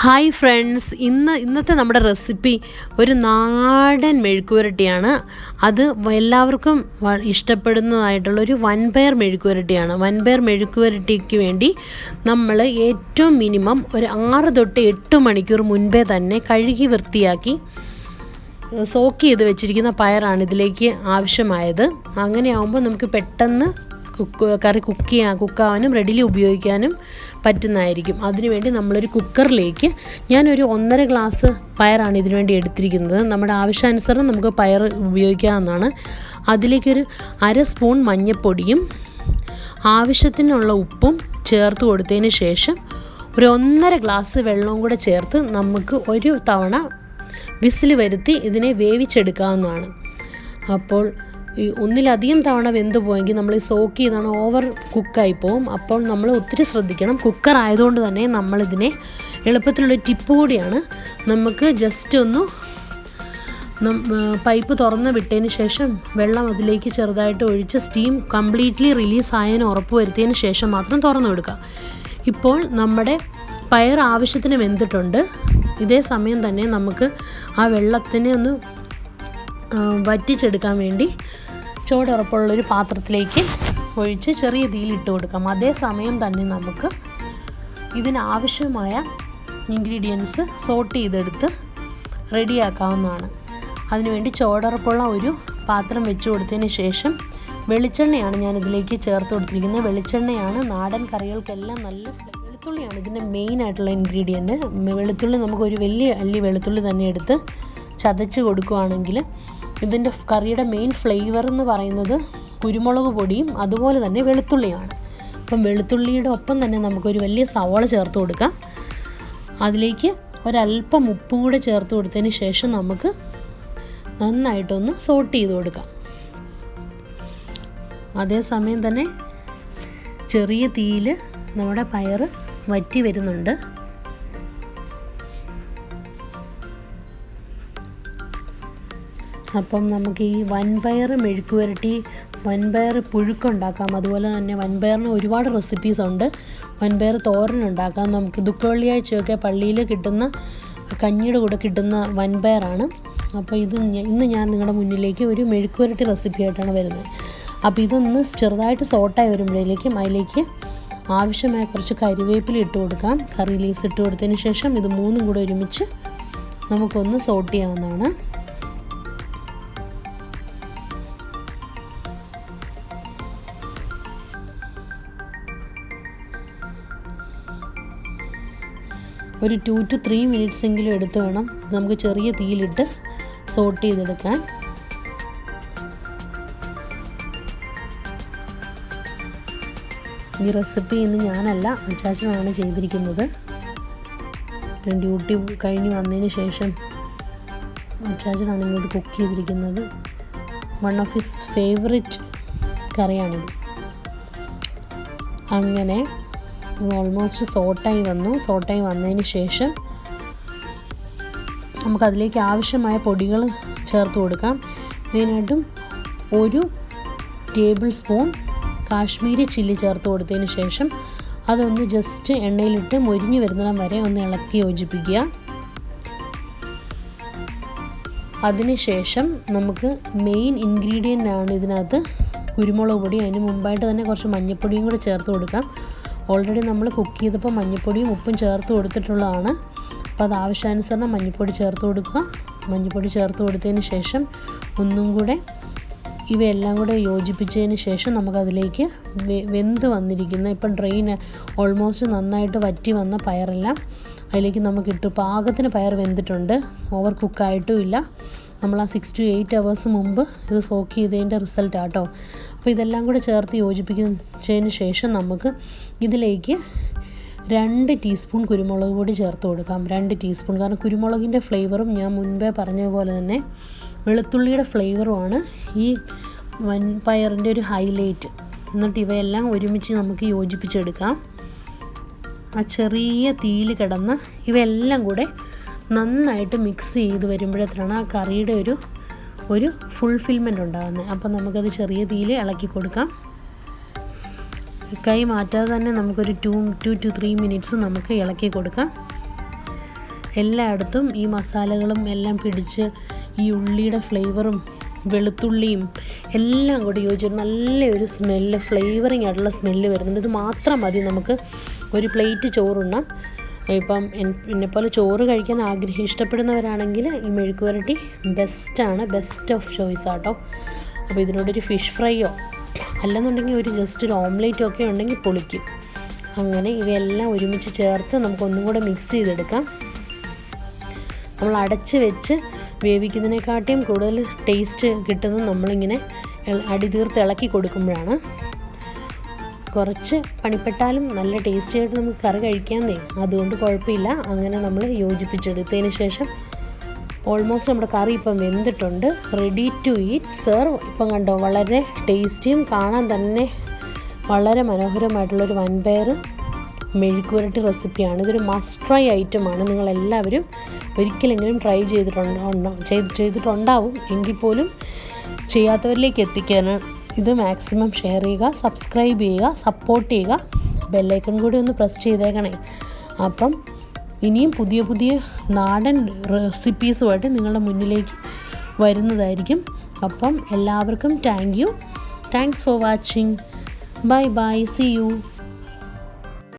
Hi friends, ഇന്നത്തെ നമ്മുടെ recipe ഒരു നാടൻ മെഴുക്കുവരട്ടിയാണ്. അത് എല്ലാവർക്കും ഇഷ്ടപ്പെടുന്നതായിട്ടുള്ളൊരു വൻപയർ മെഴുക്കുവരട്ടിയാണ്. വൻപയർ മെഴുക്കുവരട്ടിക്ക് വേണ്ടി നമ്മൾ ഏറ്റവും മിനിമം ഒരു 6 തൊട്ട് 8 മണിക്കൂർ മുൻപേ തന്നെ കഴുകി വൃത്തിയാക്കി സോക്ക് ചെയ്ത് വെച്ചിരിക്കുന്ന പയറാണ് ഇതിലേക്ക് ആവശ്യമായത്. അങ്ങനെയാകുമ്പോൾ നമുക്ക് പെട്ടെന്ന് കറി കുക്കാവാനും റെഡിലി ഉപയോഗിക്കാനും പറ്റുന്നതായിരിക്കും. അതിനുവേണ്ടി നമ്മളൊരു കുക്കറിലേക്ക് ഞാനൊരു 1.5 ഗ്ലാസ് പയറാണ് ഇതിനു വേണ്ടി എടുത്തിരിക്കുന്നത്. നമ്മുടെ ആവശ്യാനുസരണം നമുക്ക് പയർ ഉപയോഗിക്കാവുന്നതാണ്. അതിലേക്കൊരു 1/2 സ്പൂൺ മഞ്ഞൾപ്പൊടിയും ആവശ്യത്തിനുള്ള ഉപ്പും ചേർത്ത് കൊടുത്തതിന് ശേഷം ഒരു 1.5 ഗ്ലാസ് വെള്ളവും കൂടെ ചേർത്ത് നമുക്ക് ഒരു തവണ വിസിൽ വരുത്തി ഇതിനെ വേവിച്ചെടുക്കാവുന്നതാണ്. അപ്പോൾ ഒന്നിലധികം തവണ വെന്ത് പോയെങ്കിൽ നമ്മൾ സോക്ക് ചെയ്താണ് ഓവർ കുക്കായി പോവും. അപ്പോൾ നമ്മൾ ഒത്തിരി ശ്രദ്ധിക്കണം. കുക്കർ ആയതുകൊണ്ട് തന്നെ നമ്മളിതിനെ എളുപ്പത്തിലുള്ള ടിപ്പ് കൂടിയാണ്. നമുക്ക് ജസ്റ്റ് ഒന്ന് പൈപ്പ് തുറന്ന് വിട്ടതിന് ശേഷം വെള്ളം അതിലേക്ക് ചെറുതായിട്ട് ഒഴിച്ച് സ്റ്റീം കംപ്ലീറ്റ്ലി റിലീസ് ആയതിന് ഉറപ്പ് വരുത്തിയതിന് ശേഷം മാത്രം തുറന്നു കൊടുക്കുക. ഇപ്പോൾ നമ്മുടെ പയർ ആവശ്യത്തിന് വെന്തിട്ടുണ്ട്. ഇതേ സമയം തന്നെ നമുക്ക് ആ വെള്ളത്തിനെ ഒന്ന് വറ്റിച്ചെടുക്കാൻ വേണ്ടി ചൂടുറപ്പുള്ളൊരു പാത്രത്തിലേക്ക് ഒഴിച്ച് ചെറിയ തീയിലിട്ട് കൊടുക്കാം. അതേസമയം തന്നെ നമുക്ക് ഇതിനാവശ്യമായ ഇൻഗ്രീഡിയൻസ് സോട്ട് ചെയ്തെടുത്ത് റെഡിയാക്കാവുന്നതാണ്. അതിനുവേണ്ടി ചൂടുറപ്പുള്ള ഒരു പാത്രം വെച്ച് കൊടുത്തതിന് ശേഷം വെളിച്ചെണ്ണയാണ് ഞാനിതിലേക്ക് ചേർത്ത് കൊടുത്തിരിക്കുന്നത്. വെളിച്ചെണ്ണയാണ് നാടൻ കറികൾക്കെല്ലാം നല്ല വെളുത്തുള്ളിയാണ് ഇതിൻ്റെ മെയിനായിട്ടുള്ള ഇൻഗ്രീഡിയൻറ്റ്. വെളുത്തുള്ളി നമുക്കൊരു വലിയ അല്ലി വെളുത്തുള്ളി തന്നെ എടുത്ത് ചതച്ച് കൊടുക്കുകയാണെങ്കിൽ ഇതിൻ്റെ കറിയുടെ മെയിൻ ഫ്ലേവർ എന്ന് പറയുന്നത് കുരുമുളക് പൊടിയും അതുപോലെ തന്നെ വെളുത്തുള്ളിയാണ്. അപ്പം വെളുത്തുള്ളിയുടെ ഒപ്പം തന്നെ നമുക്കൊരു വലിയ സവാള ചേർത്ത് കൊടുക്കാം. അതിലേക്ക് ഒരല്പം ഉപ്പും കൂടെ ചേർത്ത് കൊടുത്തതിന് ശേഷം നമുക്ക് നന്നായിട്ടൊന്ന് സോട്ട് ചെയ്ത് കൊടുക്കാം. അതേസമയം തന്നെ ചെറിയ തീയിൽ നമ്മുടെ പയർ വറ്റി വരുന്നുണ്ട്. അപ്പം നമുക്ക് ഈ വൻപയർ മെഴുക്കുവരട്ടി, വൻപയർ പുഴുക്കുണ്ടാക്കാം. അതുപോലെ തന്നെ വൻപയറിന് ഒരുപാട് റെസിപ്പീസ് ഉണ്ട്. വൻപയർ തോരനുണ്ടാക്കാം. നമുക്ക് ദുഃഖവെള്ളിയാഴ്ചയൊക്കെ പള്ളിയിൽ കിട്ടുന്ന കഞ്ഞിയുടെ കൂടെ കിട്ടുന്ന വൻപയറാണ്. അപ്പോൾ ഇന്ന് ഞാൻ നിങ്ങളുടെ മുന്നിലേക്ക് ഒരു മെഴുക്കുവരട്ടി റെസിപ്പി ആയിട്ടാണ് വരുന്നത്. അപ്പോൾ ഇതൊന്ന് ചെറുതായിട്ട് സോട്ടായി വരുമ്പോഴേക്കും അതിലേക്ക് ആവശ്യമായ കുറച്ച് കരിവേപ്പില ഇട്ട് കൊടുക്കാം. കറി ലീവ്സ് ഇട്ട് കൊടുത്തതിന് ശേഷം ഇത് മൂന്നും കൂടെ ഒരുമിച്ച് നമുക്കൊന്ന് സോട്ട് ചെയ്യാവുന്നതാണ്. ഒരു 2 to 3 മിനിറ്റ്സ് എങ്കിലും എടുത്ത് വേണം നമുക്ക് ചെറിയ തീയിലിട്ട് സോട്ട് ചെയ്തെടുക്കാൻ. ഈ റെസിപ്പി ഇന്ന് ഞാനല്ല, അച്ചാച്ചനാണ് ചെയ്തിരിക്കുന്നത്. ഡ്യൂട്ടി കഴിഞ്ഞ് വന്നതിന് ശേഷം അച്ചാച്ചനാണ് ഇന്നത് കുക്ക് ചെയ്തിരിക്കുന്നത്. വൺ ഓഫ് ഹിസ് ഫേവറേറ്റ് കറിയാണിത്. അങ്ങനെ ഓൾമോസ്റ്റ് സോട്ടായി വന്നതിന് ശേഷം നമുക്കതിലേക്ക് ആവശ്യമായ പൊടികൾ ചേർത്ത് കൊടുക്കാം. മെയിനായിട്ടും 1 ടേബിൾ സ്പൂൺ കാശ്മീരി ചില്ലി ചേർത്ത് കൊടുത്തതിന് ശേഷം അതൊന്ന് ജസ്റ്റ് എണ്ണയിലിട്ട് മൊരിഞ്ഞ് വരുന്നിടം വരെ ഒന്ന് ഇളക്കി യോജിപ്പിക്കുക. അതിനുശേഷം നമുക്ക് മെയിൻ ഇൻഗ്രീഡിയൻ്റ് ആണ് ഇതിനകത്ത് കുരുമുളക് പൊടി. അതിന് മുമ്പായിട്ട് തന്നെ കുറച്ച് മഞ്ഞൾപ്പൊടിയും കൂടി ചേർത്ത് കൊടുക്കാം. ഓൾറെഡി നമ്മൾ കുക്ക് ചെയ്തപ്പോൾ മഞ്ഞൾപ്പൊടിയും ഉപ്പും ചേർത്ത് കൊടുത്തിട്ടുള്ളതാണ്. അപ്പോൾ അത് ആവശ്യാനുസരണം മഞ്ഞൾപ്പൊടി ചേർത്ത് കൊടുക്കുക. മഞ്ഞൾപ്പൊടി ചേർത്ത് കൊടുത്തതിന് ശേഷം ഒന്നും കൂടെ ഇവയെല്ലാം കൂടെ യോജിപ്പിച്ചതിന് ശേഷം നമുക്കതിലേക്ക് വെന്ത് വന്നിരിക്കുന്ന ഇപ്പം ഓൾമോസ്റ്റ് നന്നായിട്ട് വറ്റി വന്ന പയറെല്ലാം അതിലേക്ക് നമുക്കിട്ട് പാകത്തിന് പയർ വെന്തിട്ടുണ്ട്. ഓവർ കുക്കായിട്ടും ഇല്ല. നമ്മൾ ആ 6 to 8 hours മുമ്പ് ഇത് സോക്ക് ചെയ്തതിൻ്റെ റിസൾട്ടാട്ടോ. അപ്പോൾ ഇതെല്ലാം കൂടെ ചേർത്ത് യോജിപ്പിക്കുന്നതിന് ശേഷം നമുക്ക് ഇതിലേക്ക് 2 ടീസ്പൂൺ കുരുമുളക് പൊടി ചേർത്ത് കൊടുക്കാം. 2 ടീസ്പൂൺ. കാരണം കുരുമുളകിൻ്റെ ഫ്ലേവറും ഞാൻ മുൻപേ പറഞ്ഞതുപോലെ തന്നെ വെളുത്തുള്ളിയുടെ ഫ്ലേവറുമാണ് ഈ വൻപയറിൻ്റെ ഒരു ഹൈലൈറ്റ്. എന്നിട്ട് ഇവയെല്ലാം ഒരുമിച്ച് നമുക്ക് യോജിപ്പിച്ചെടുക്കാം. ആ ചെറിയ തീയിൽ കിടന്ന് ഇവയെല്ലാം കൂടെ നന്നായിട്ട് മിക്സ് ചെയ്ത് വരുമ്പോഴത്തേക്കാണ് ആ കറിയുടെ ഒരു ഫുൾഫിൽമെൻ്റ് ഉണ്ടാകുന്നത്. അപ്പോൾ നമുക്കത് ചെറിയ തീയിൽ ഇളക്കി കൊടുക്കാം. കൈ മാറ്റാതെ തന്നെ നമുക്കൊരു 2 to 3 മിനിറ്റ്സ് നമുക്ക് ഇളക്കി കൊടുക്കാം. എല്ലായിടത്തും ഈ മസാലകളും എല്ലാം പിടിച്ച് ഈ ഉള്ളിയുടെ ഫ്ലേവറും വെളുത്തുള്ളിയും എല്ലാം കൂടി യോജിച്ച് നല്ലൊരു സ്മെല്ല്, ഫ്ലേവറിങ് ആയിട്ടുള്ള സ്മെല്ല് വരുന്നുണ്ട്. ഇത് മാത്രം മതി നമുക്ക് ഒരു പ്ലേറ്റ് ചോറുണ്ണാം. ഇപ്പം എന്നെപ്പോലെ ചോറ് കഴിക്കാൻ ഇഷ്ടപ്പെടുന്നവരാണെങ്കിൽ ഈ മെഴുക്ക് പുരട്ടി ബെസ്റ്റാണ്, ബെസ്റ്റ് ഓഫ് ചോയ്സ് ആട്ടോ. അപ്പോൾ ഇതിനോടൊരു ഫിഷ് ഫ്രൈയോ അല്ലെന്നുണ്ടെങ്കിൽ ഒരു ജസ്റ്റ് ഒരു ഓംലേറ്റോ ഒക്കെ ഉണ്ടെങ്കിൽ പൊളിക്കും. അങ്ങനെ ഇവയെല്ലാം ഒരുമിച്ച് ചേർത്ത് നമുക്കൊന്നും കൂടെ മിക്സ് ചെയ്തെടുക്കാം. നമ്മൾ അടച്ച് വെച്ച് വേവിക്കുന്നതിനെക്കാട്ടിയും കൂടുതൽ ടേസ്റ്റ് കിട്ടുന്നത് നമ്മളിങ്ങനെ അടി തീർത്ത് ഇളക്കി കൊടുക്കുമ്പോഴാണ്. കുറച്ച് പണിപ്പെട്ടാലും നല്ല ടേസ്റ്റി ആയിട്ട് നമുക്ക് കറി കഴിക്കാമെന്നേ, അതുകൊണ്ട് കുഴപ്പമില്ല. അങ്ങനെ നമ്മൾ യോജിപ്പിച്ചെടുത്തതിന് ശേഷം ഓൾമോസ്റ്റ് നമ്മുടെ കറി ഇപ്പം വെന്തിട്ടുണ്ട്, റെഡി ടു ഈറ്റ് സെർവ്. ഇപ്പം കണ്ടോ, വളരെ ടേസ്റ്റിയും കാണാൻ തന്നെ വളരെ മനോഹരമായിട്ടുള്ളൊരു വൻപയർ മെഴുക്ക് പുരട്ടി റെസിപ്പിയാണ്. ഇതൊരു മസ്റ്റ് ട്രൈ ഐറ്റമാണ്. നിങ്ങളെല്ലാവരും ഒരിക്കലെങ്കിലും ട്രൈ ചെയ്തിട്ടുണ്ടാവും. എങ്കിൽ പോലും ചെയ്യാത്തവരിലേക്ക് എത്തിക്കാൻ ഇത് മാക്സിമം ഷെയർ ചെയ്യുക, സബ്സ്ക്രൈബ് ചെയ്യുക, സപ്പോർട്ട് ചെയ്യുക. ബെല്ലൈക്കൺ കൂടി ഒന്ന് പ്രസ് ചെയ്തേക്കണേ. അപ്പം ഇനിയും പുതിയ പുതിയ നാടൻ റെസിപ്പീസുമായിട്ട് നിങ്ങളുടെ മുന്നിലേക്ക് വരുന്നതായിരിക്കും. അപ്പം എല്ലാവർക്കും thanks for watching. Bye bye, see U.